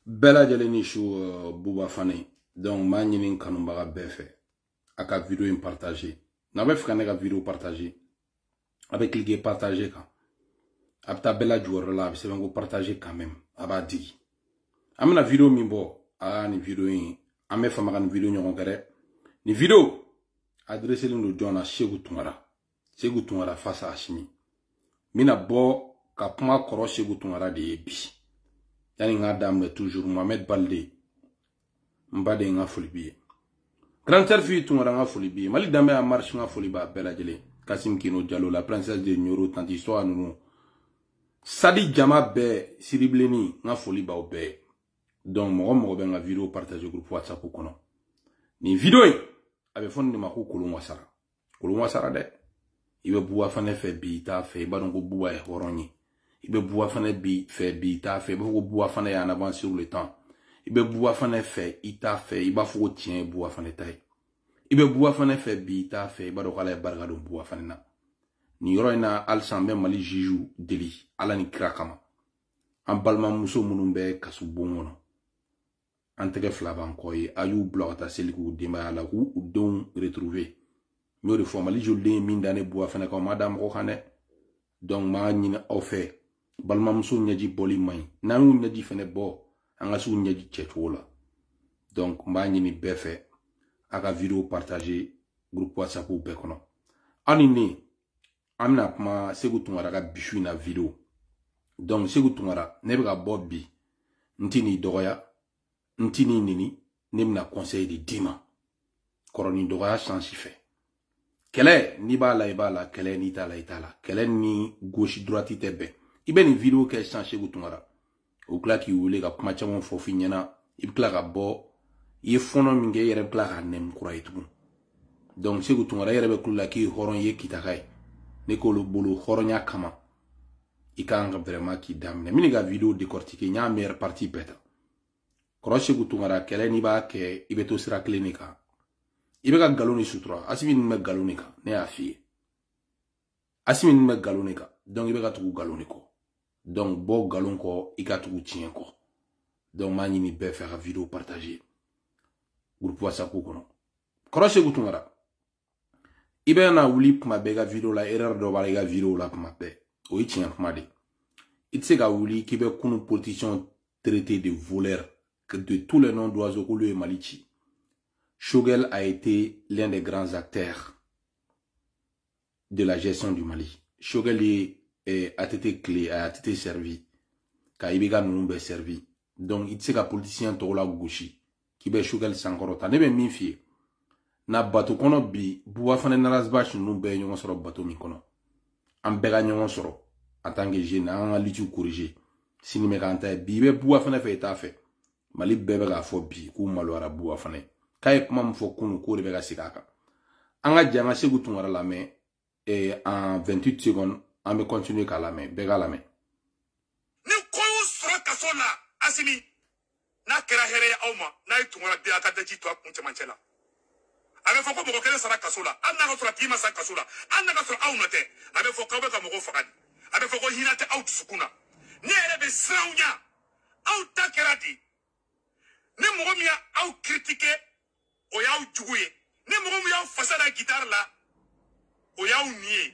Bella Jeleni Chou Bouba Fane. Donc, ma nyinin kanumbaga befe. Aka vidéo in partager. N'avait fait qu'un vidéo partager. Avec cliquer partager quand. Abta Bella joueur là, c'est un go partager quand même. Aba digi. Amena vidéo mimbo. Ah, ni vidéo in. Ame famaga ni vidéo nyon kere. Ni vidéo. Adressé l'un John à Chegou Tungara. Chegou Tungara face à Ashimi. Mina bo kapma koro Chegou Tungara de yebi. Yani nga dame toujours Mohamed Balde mbade nga folibi grand servi Tungara nga folibi mali dame a marche nga foliba Bella Jele Kassim Kino Diallo la princesse de Nyoro tant histoire nous Sadi Jama be Siribleni nga foliba o be donc mo be nga vidéo partager groupe WhatsApp kono ni vidéo abe fonni ma ko kolon wasara de ibe buwa fane fe bi ta fe ba don ko buwa e horonyi ibe bois fane bi fait bi ta fait beaucoup bois fane en avant sur le temps ibe bois fane fait ita fait iba faut tien bois fane tay ibe bois fane fait bi ta fait ba do kala barga do bois fane na ni yoro ina al sambe mali jiju deli ala ni krakama an balma muso munumbe kasu bongono antege flavan koy ayu blota seliku demba ala ku don retrouver mi de formali jolé mindane bois fane ko madame ko khane donc ma nyina au fait balmamso nyaji boli may nanu nyaji fene bo anga su nyaji chetwola donc mba nyini befe aka vidéo partager groupe WhatsApp ou bekono anini amna kuma Segu Tungara ka bishu na vidéo donc Segu Tungara nebga bobbi ntini dogoya ntini nini nemna conseil de dima koroni dogoya change fait kele ni ba la ibala kele ni tala itala kele ni gauche droite tebe ibe ni vidéo ke Segu Tungara o kla ki wule ka kuma chamon fofi nyana ibkla ka bo ye fono minge yere bkla ka nem kura itu donc Segu Tungara yere be kula ki horon ye kitakai ne ko lo bolo horonya kama ikanga vraiment ki damne mini ga vidéo décortiquer nya meilleure partie beta koro Segu Tungara kele ni ba ke ibe to sira clinica ibe ka galoni sutura asimi ni me galonika ne afie asimi ni me galonika donc ibe ka tugu galoniko donc bo galon ko ikatugu tien ko donc mani ni be faire vidéo partager groupe WhatsApp ko koro Segu Tungara ibe na wuli kuma be ga vidéo la erreur do bala ga vidéo la kuma be o tien kuma de itse ga wuli ki be kunu politicien traité de voleur que de tous les noms d'oiseaux ko le malichi Choguel a été l'un des grands acteurs de la gestion du Mali. Choguel a été clé, a été servi. Kaibiga nous servi. Donc, il s'est un politicien to la gauche qui be Choguel sankorota. Ne be mi fie. Na bato kono bi buwa fane narazbash nous be nyon soro bato mi kono. An bega nyon soro. En tant que jeune, an litu corriger. Sini me kanta bi be buwa fane fe ta fe. Mali bebe ga fo bi ku malwara buwa fane. Kaye kuma mfo kunu kuri bega sikaka. Anga janga Segu Tungara la main et en 28 secondes, on va continuer à la main, bega la main. Ni koyu sura kasola asimi na kera here ya auma na Tungara bi aka daji to akunche manchela. Ame foko mo kele sara kasola, anna ka sura tima sa kasola, anna ka sura auna te, ame foko be ka mo fakadi. Ame foko hinate out sukuna. Ni erebe sraunya out takeradi. Ni mo mia au critiquer o yaw juguye ne mo yaw fasada guitar la o yaw nié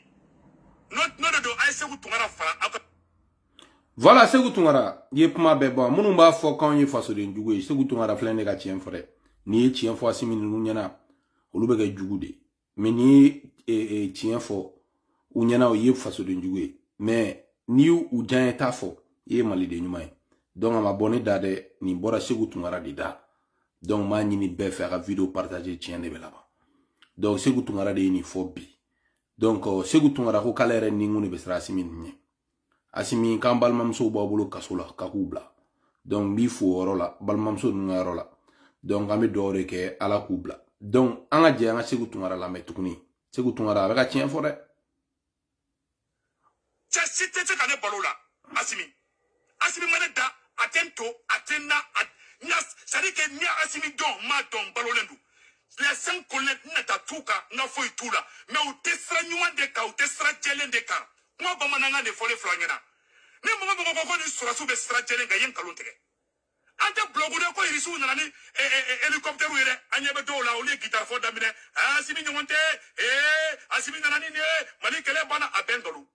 not do ay Segu Tungara fara Voilà Segu Tungara ye kuma be bon munu ba fo kan ye faso de juguye Segu Tungara flen ne ga tien fore ni tien fo asimi nu nyana olu be ga jugude mais ni tien fo u nyana o ye faso de juguye mais ni u jan ta fo ye mali de nyuma donc ma bonne dade ni bora Segu Tungara de da donc ma ni be faire vidéo partager tien de là-bas donc Segu Tungara de ni fobi donc Segu Tungara ko kalere ni ngune be sra asimi ni asimi kan balmamso babulu kasola kakubla donc bi fu orola balmamso ngarola donc ami dore ke ala kubla donc anga je anga Segu Tungara la metukuni Segu Tungara be ka tien fore cite te kane balola asimi maneda atento atena Nas, c'est-à-dire que ni asimi don ma don balolendu. Les 5 collègues n'état tout cas, n'a foi tout là. Mais au tesra nuan de cas, au tesra jelen de cas. Moi, bamananga de folle flangena. Ne mo ko ni sura sube stra jelen ga yen kalonte. An ante blogude ko irisu nani hélicoptère yere anyebe do la oli guitar fo damine asimi nyonte asimi nani ne mali kele bana abendolu.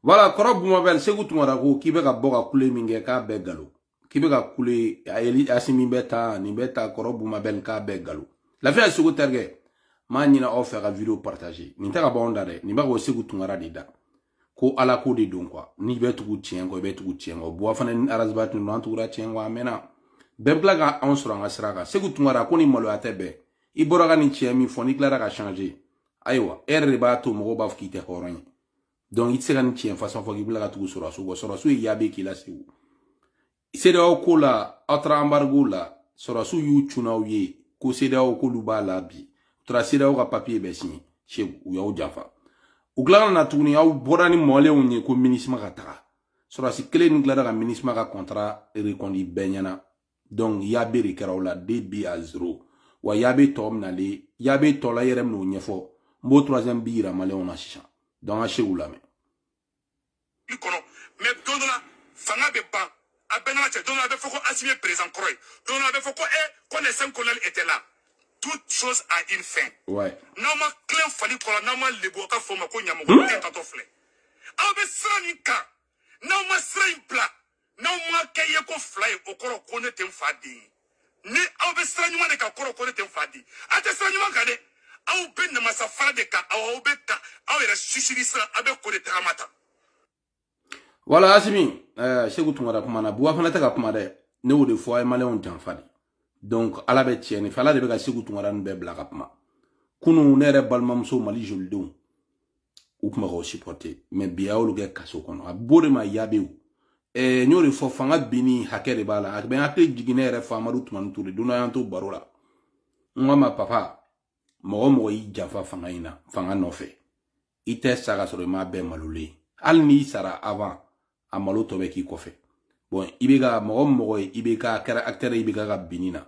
Voilà, korob mobile segu tumara ko kibe ka boga kule minge ka be galo. Kibe ka kule asimi beta ni beta korob mobile ka be galo. La fait segu terge ma nyina offer ka vidéo partager. Ni ta ka bonda de ni ba ko segu tumara dida. Ko ala ko de don quoi. Ni be tugu tien ko be tugu tien ko bo fana arazbat no antura tien wa mena. Bebla ga on sura nga sraka segu tumara ko ni malo atebe. I boraga ni tien mi foni clara ka changer. Aywa erre ba to mo ba fkite horon. Donc il sera ni façon faut qu'il la tout sur il y a be qui la c'est où c'est là ko la autre embargo la sur su yu tuna uye ko c'est là ko luba la bi tracer là au papier be signé chez ou ya o jafa ou glan na tuni au borani mole on ko ministre makata sur si clé ni glara ministre maka contrat rekondi benyana donc ya be rekara la db à 0 wa ya be tom na le ya be tola yerem no nyefo mbo troisième bira malé on a chicha dans un chez ou la mais donne fanga be ban a benala che donne be foko assimé présent croy donne be foko quand les 5 colonels étaient là toute chose a une fin ouais nama clé fali ko nama lebo ka foma ko nyamo ko tato fle abe sranika nama srain nama keye ko fly okoro ko ne tem fadi ni abe sranyuma de ka koro ko ne tem fadi ate sranyuma ka de au ben na masafara de ka au be ka au era shishirisa abe ko de tamata. Voilà, Asimi, c'est que na kuma na buwa fana taka kuma de ne o de fo ay malon janfadi. Donc ala be tieni fala de be ka segu tungara nbe blaga kuma. Kunu ne re balmamso mali joldo. Ou kuma ko supporter, mais biya o luge kaso kono. Abore ma yabe u. Nyori fo fanga bini hakere bala. Akbe akle jigine re fa maru tuman turi duna yanto barola. Ngama papa mo yi jafa fanga ina, fanga nofe. Ite saga soro ma be malule. Al ni sara avant a malo tobe ki kofe bon ibega mo ibeka kara acteur ibega ga binina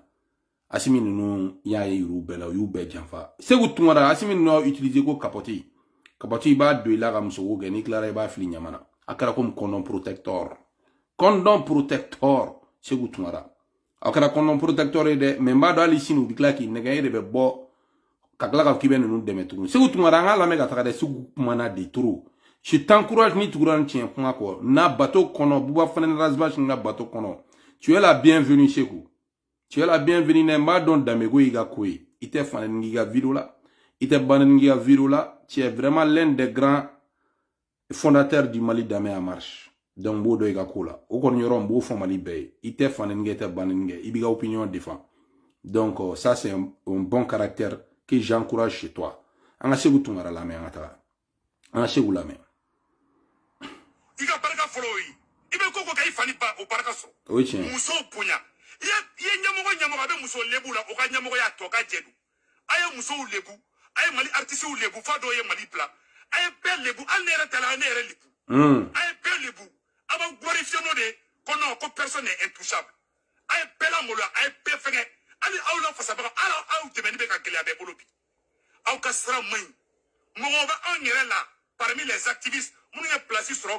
asimi nunu ya yiru bela yu be janfa segu tumara asimi no utiliser ko kapoti ba de la gam so ge ni clara ba fili nyamana akara comme condom protector segu tumara akara condom protector de memba do ali sinu bikla ki nega ire be bo kakla ka kibe nunu demetu segu tumara nga la mega takade segu mana de turu. Je t'encourage ni turan tien quoi na bateau kono buba fanen razbash na bateau kono tu es la bienvenue chez vous tu es la bienvenue ne ma don damego iga koi ite fanen ngiga virula ite banen ngiga virula tu es vraiment l'un des grands fondateurs du Mali d'Amé en marche donc bodo iga kola o kon yoron bo fo Mali bay ite fanen ngete banen nge ibiga opinion défend donc ça c'est un bon caractère que j'encourage chez toi anga segu tungara la me anga anga segu la me Iga baraka followi ibe koko kay fani ba o baraka so muso punya ye nyamogo abe muso lebu la o ka nyamogo ya to ka jedu aye muso lebu aye mali artiste lebu fa do ye mali pla aye be lebu al nere tala nere lebu aye be lebu aba glorifier no de kono ko personne est intouchable aye be la molo aye be fege ali awla fa sabaka ala aw de be ka gele abe bolobi aw ka sra may mo ba on yere là parmi les activistes mon est placé sur.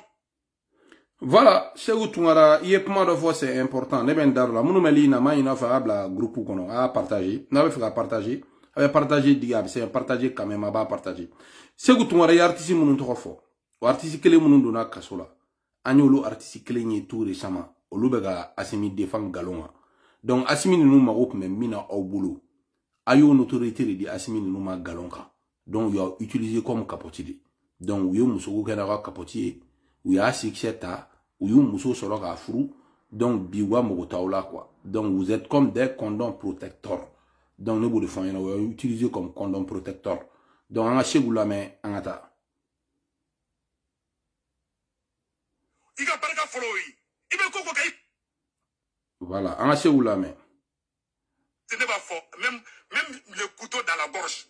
Voilà, c'est où tu m'as dit, de fois c'est important. Ne ben darla, mon meli na ma ina fa abla groupe kono a partager. Na fait partager, avait partager diable, c'est partager quand même ba partager. C'est où tu m'as dit artiste mon to fo. Artiste kele mon dona kasola. Anyolo artiste kele ni tout récemment. Olubega asimi défend galonga. Donc asimi nous ma groupe même mina au boulot. Ayo une autorité di asimi nous ma galonga. Donc il a utilisé comme capotier. Donc yo muso ko kana capotier. Ou ya sikseta ou you muso solo ka furu donc biwa mogotawla quoi donc vous êtes comme des condoms protecteurs donc nous vous fanya on utiliser comme condom protecteur donc anga chegula mais angata iga baraka followi ibe koko kay voilà anga chegula mais ce n'est pas fort même le couteau dans la gorge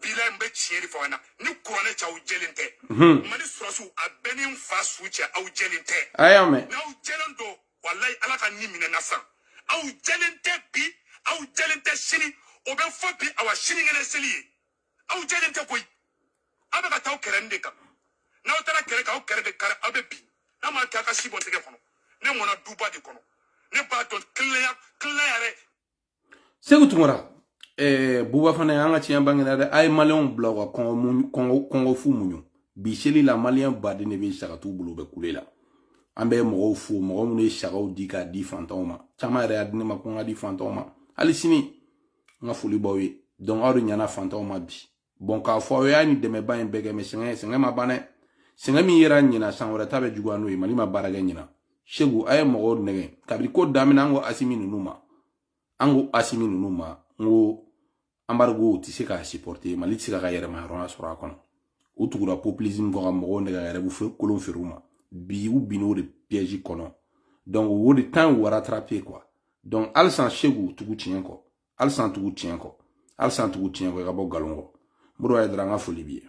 bilan be chieri fona ni couronne cha u jelinte mani surasu a benin fa suche au jelinte ayame na u jelendo wallahi alaka ni mine nasan au jelinte bi au jelinte shini obe fobi awa shini ngene seli au jelinte koy abe ka taw kerende ka na o tara kere ka o kere de kare abe bi na ma ka ka shibo tege kono ne mona duba de kono ne ba ton clair Segu Tungara buba fana anga tiyan bangena de ay malon bloga kongo fu munyu bi sheli la malien bade ne be shakatu bulu be kulela ambe mo fu mo mu shakaw di ka di fantoma chama re adne ma ko ngadi fantoma ali sini nga fuli bowe donc awru nyana fantoma bi bon ka fo ya ni de me ban bege me senga ma bane senga mi yera nyina sanwara tabe jugwanu e malima baraga nyina shegu ay mo nege kabri ko damina ngo asimi numa ango asimi numa ngo ambargo ti se ka supporter mali ti se ka yere ma rona sura kono utugura populisme ko mo nega yere bu fe kolon feruma bi ou bino de piège kono donc wo de temps ou rattraper quoi donc alsan shegu tugu tien ko alsan tugu tien ko ga bo galongo bro ya dranga foli bi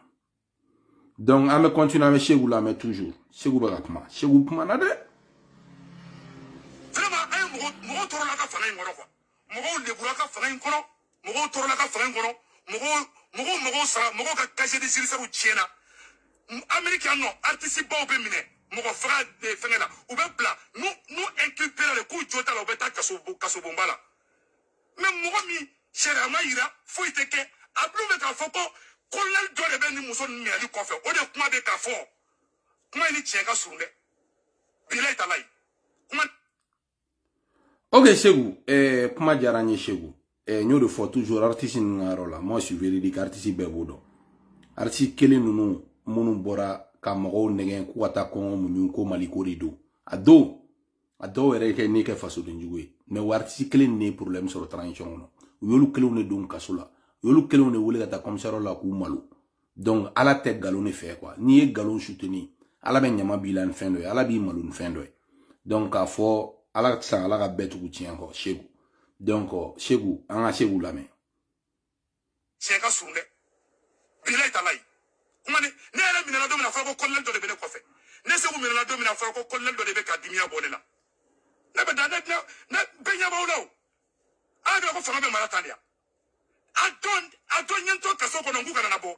donc ame continue avec shegu la mais toujours shegu ba kuma shegu kuma na de vraiment ay mo toro la ka fana ngoro quoi mo le buraka fana ngoro mo toro la ka fana ngoro mo sara mo ka cacher des sirisaru tiena américain non artiste ba be mine mo ko fra de fengela ou be pla nous inculper le coup jota la beta kaso bombala mais mo mi chere amayira fo iteke ablu be ka foko kolal do de ben muso ni ali kofe o de kuma be ka fo kuma ni tienga sunde bilay talay kuma ok Shegu kuma jaranye Shegu nyo de fo toujours artiste ngaro la moi je suis véridique artiste bebodo artiste kele nunu munu bora ka mogo negen ku ata ko munyu ko maliko rido ado ere ke ne ke faso de njugwe mais warti kele ne problème sur transition no yolu kele ne don kasula yolu kele ne wole kata commissaire la ku malu donc ala te galon ne fait quoi ni e galon soutenir ala ben nyama bilan fin do ala bi malu fin do donc a fo ala sa ala ka betu ku tien ko Shegu donc Shegu anga Shegu la me cheka sunde bilay talay kuma ne ele minela domina fa ko kollel do de bele kofe ne se ko minela domina fa ko kollel do de be ka dimia bolela na be dada na benya bawlo a do ko fa be maratalia adon nyento kaso ko ngu kana na bo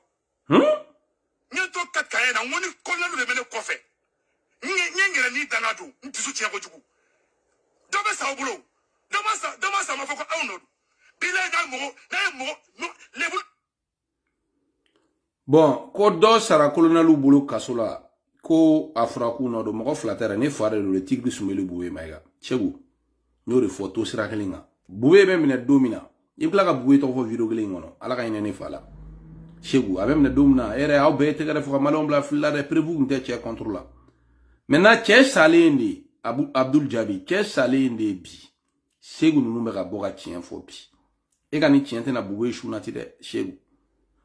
nyento katkaye na ngoni kollel do de bele kofe nyengere ni danado ntisu tia ko jugu do be sa obulo do ma sa ma fa ko awno bilay da mo no lebu. Bon, ko do sara kolonalu bulu kasola ko afraku no do moko flatera ne fare le tigre sumelu buwe maiga Shegu no de photo sira kelinga buwe be mine domina ibla ka buwe to fo video kelinga no ala ka ine fala Shegu abe mine domina ere au be te gare fo malon bla fla de prevu nte che contrôle maintenant che salindi Abdul Jabi che salindi bi Shegu no me ka boka tien fo bi e ka ni tien te na buwe shuna ti de Shegu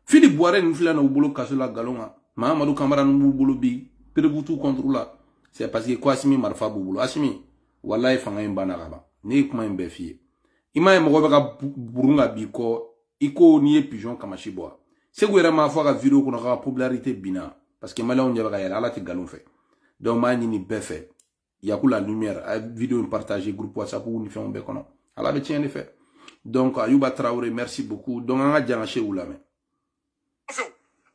Fili boire ni fila na ubolo kasola galonga Mahamadou Kamara nu bolo bi perebutu contrôle c'est parce que quoi Asimi marfa bolo Asimi wallahi fanga imbana gaba ne kuma imbe fie ima mo go ka burunga bi ko iko ni pigeon kama shiboa Shegu era ma fo ka vidéo ko na popularité bina parce que malon nya ba yala ala ti galon fait donc ma ni befe yakula lumière a vidéo partager groupe WhatsApp ou ni fait on be kono ala be tien fait donc Ayuba Traoré merci beaucoup donc anga janga Shegu la mais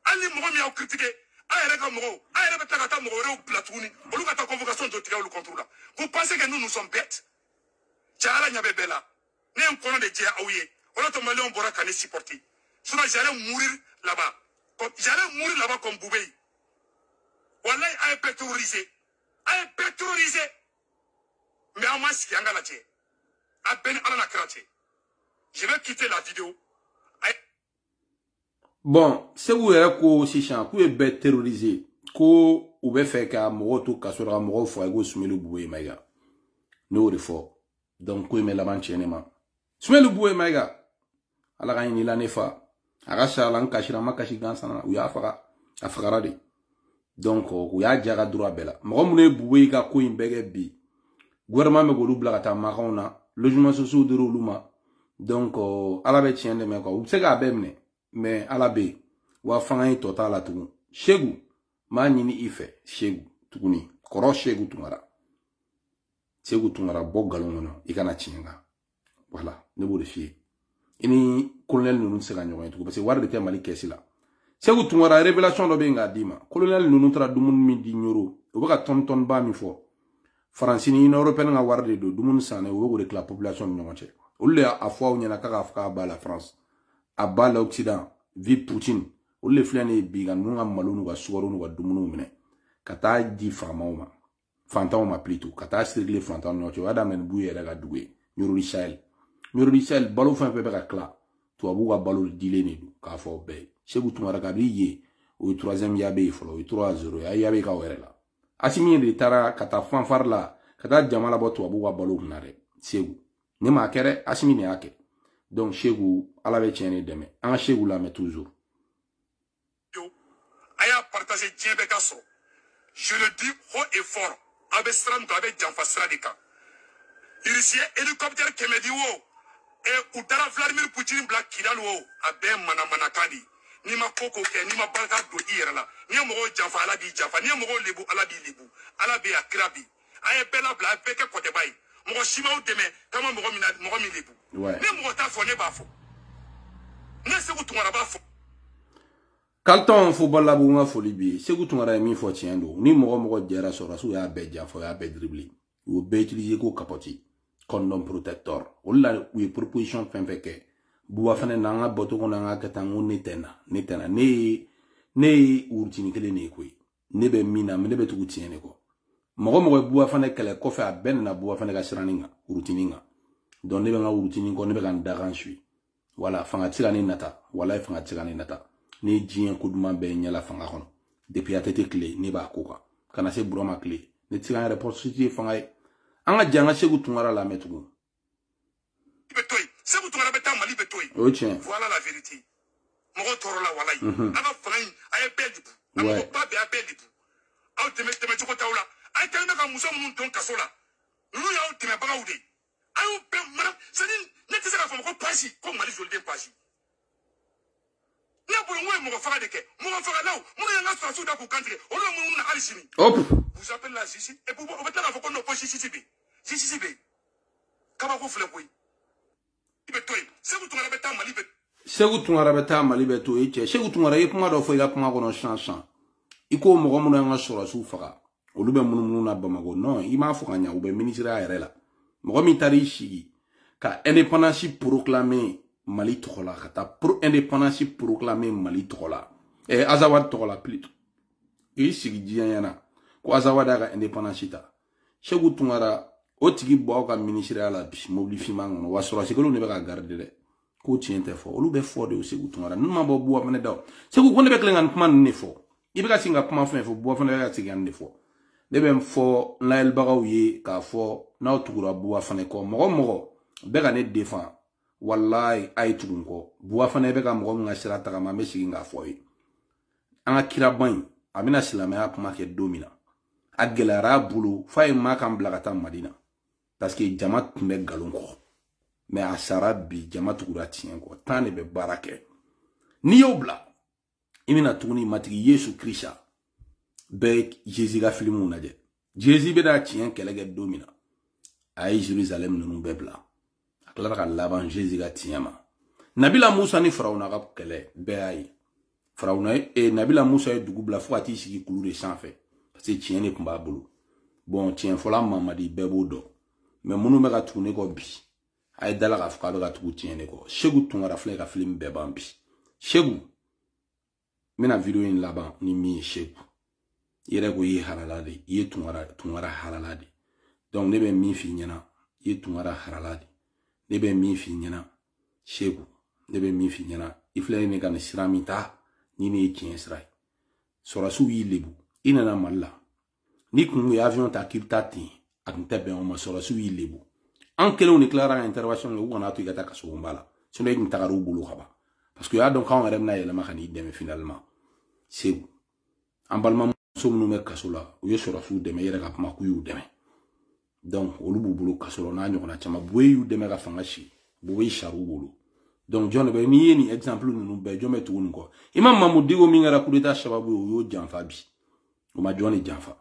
ali mo mi au critiquer ayere ka mo ayere be takata mo re platuni olu ka ta convocation de tirer le contrôle vous pensez que nous sommes bêtes jala nya bebela ne nkono de je awye on to malon bora kan supporter sinon j'allais mourir là-bas comme Boubé wallahi ay pétrorisé mais en masse qui anga la tie a ben ala na kraté je vais quitter la vidéo. Bon, c'est où est ko sichan ku be terrorisé ko ou be fait ka mo to kasora mo fo ego sumelu buwe maiga no refo donc ko me la banchene sumelu buwe maiga ala ga ni la nefa aga shala nkashira makashi gansana u ya faga afagara de donc u ya jaga droit bela mo mu ne buwe ka ko imbege bi gouvernement me go lubla ta marona logement social de luma donc ala be tiende me ko u se ga bemne mais alabe wa fanga yi total la tugun Shegu ma nyini ife Shegu tuguni koro Shegu tungara bo galon no ikana chinga voilà ne bo de fie ini colonel nunu se ga nyoy tugu parce que war de te mali kesila Shegu tungara révélation do be nga dima colonel nunu tra dumun mi di nyoro o baka ton ba mi fo Francini Union européenne nga warde do dumun sane wo go de la population nyonche ulle a fois on yana kaka afka ba la France a ba l'Occident vi Poutine ulle flane bigan nga malunu ga suwaru nu ga dumunu mine kata di famauma fantama plutôt kata sirgle fantama no to adam en buye daga duwe nyuru Richel balo fa pe ka kla to abu ga balo dile ni du ka fo be Sékou Toumara ka biye o 3e yabe folo o 3-0 ya yabe ka werela asimi de tara kata fanfar la kata jamala bo to abu ga balo nare Sékou ne ma kere asimi ne ake donc Sékou ala be tiene deme an Sékou la met toujours aya partager djembe kaso je le dis haut et fort abe stram to abe jamfa stradika ici hélicoptère kemedi wo e utara Vladimir Poutine black kidal wo abe mana kandi ni ma koko ke ni ma balka do ira la ni mo jamfa ala bi jamfa ni mo lebu ala bi lebu ala bi akrabi aye bela bla be ke kote bay mo shima o deme kama mo mi lebu ni mo ta fo ne ba fo ne Sékou Toumara ba fo Kalton football la bunga foli bi Sékou Toumara mi fo tiendo ni mo jera so rasu ya be jafo ya be dribbling ou be utiliser ko kapoti condom protector wala we proposition fenfeke buwa fane nanga boto ko nanga katangu netena ne urtini kele ne koy ne be mina ne be tugu tiene ko mogo buwa fane kele ko fa ben na buwa fane ga siraninga urtininga don ne be nga urtini ko ne be kan dagan sui wala fanga tirani nata wala fanga tirani nata ne jien ko duma be nyala fanga kono depuis atete clé ne ba ko kana se broma clé ne tirani report city fanga anga janga Sékou Toumara la metugo betoy Sékou Toumara beta mali betoy voilà la vérité mogo toro la walay anga fanga ay beldibu anga ba be beldibu aw teme choko tawla ay teme ka muso mun ton kasola nu ya aw teme baga ude aw be madame c'est ne te sera ko pasi ko mali jolde pasi na bulu ngwe mogo faga de ke mogo faga law mo nga so so da ko kantre o lo mo na alisini vous appelez la justice et pour vous mettre la fois qu'on n'a pas justice b kama ko fle koy betoy Sékou Toumara beta mali bet Sékou Toumara beta mali beto e che Sékou Toumara e kuma do fo ila kuma kono chansan iko mogo mo nga so su faga o lube munu na Bamako non i ma fo kanya o be ministre a yere la mogo mi tari shigi ka indépendance proclamer Mali tokola kata pro indépendance proclamer Mali tokola e Azawad tokola plutôt i sigi diana ko Azawad ga indépendance ta Sékou Toumara o tigi bo ka ministre ala bi mobili fima ngono wasoro sikolo ne be ka garder de ko tiente fo olu be fo de o Sékou Toumara numa bo bo fane daw Sékou ko ne be klengan kuma ne fo ibe ka singa kuma fo bo fane ka tigan ne fo de be fo na el bagaw ye ka fo na tugura bo fane ko mogo be ka ne défend wallahi ay tugun ko bo fane be ka mogo nga sira ta ma me sigi nga fo yi anga kira ban amina silamaya kuma ke domina agelara bulu fay ma kan blagata Madina parce que jama tumbe galon ko mais asara bi jama tugura tien ko tane be barake ni yobla imina tuguni matigi Yesu Krista be Jésus ga filmu naje Jésus be da tien kelege domina ay Jérusalem nunu bebla aklara ka laban Jésus ga tiama Nabila Musa ni Faraona ga kele be ay Faraona e Nabila Musa e dugu bla fo ati sigi kulu de sanfé parce que tien ne kumba bulu bon tien fola mamadi bebo do mais munu me ka tugune ko bi ay dala ka fuka be ka tugu tien ne ko Sékou Toumara fle ka film be bambi Sékou mina video in laban ni mi Sékou yere ko yi halalade yi Toumara halalade donc ne be mi fi nyana yi Toumara halalade ne be mi fi nyana Sékou ne be mi fi nyana ifle ne kan siramita ni ne tien srai sorasu yi lebu ina na malla ni kun ya avion ta kirtati aknte be on masora su yi lebu an kele on déclara intervention le wona to gata kaso mbala so ne nta garu bulu khaba parce que ya donc quand on remna yele ma khani deme finalement Sékou ambalma so mu me kaso la o yesora su deme yere ka ma ku yu deme donc olu bulu kaso na nyona chama buwe yu deme ka fangashi buwe sharu bulu donc John be ni ni exemple nu be jome tu ko imam mamudigo mingara kudeta shababu yo janfa bi o ma John janfa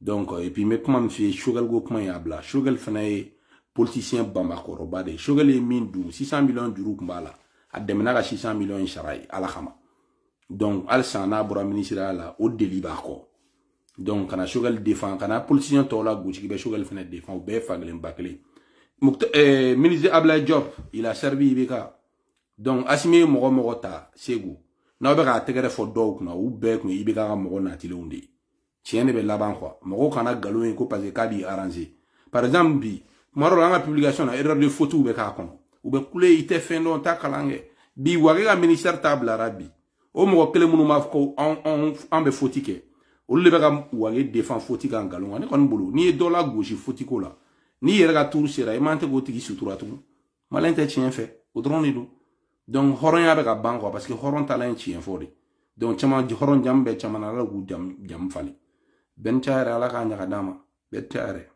donc et puis mais comment me fait Choguel go comment ya bla Choguel fanaye politicien Bamako robade Choguel e mindu 600 millions d'euros mbala ademena ga 600 millions sharai ala khama donc al sana bura ministre ala o deli ba ko donc kana shogal défend kana politicien to la gouchi be shogal fene défend be faglen bakli ministre Ablaye Diop il a servi ibeka donc asimi mogo ta segu na be ka tegere fo do kuna u be kun ibeka ka mogo na tilundi tiene be laban quoi mogo kana galo ko parce que kadi arranger par exemple bi maro la publication na erreur de photo be ka kono u be kule ite fendo ta kalange bi wage ka ministère table arabi o mogo kele munu ma ko on be fotike o le be ka wage défend fotika en galon ne kon bulu ni dollar gauche fotiko la ni yere ka tour sera e mante ko tigi sutura tu malente tien fait o drone du donc horon ya be ka ban quoi parce que horon talent tien fori donc chama horon jambe chama na la gu jam fali ben tare ala ka nya ka dama be tare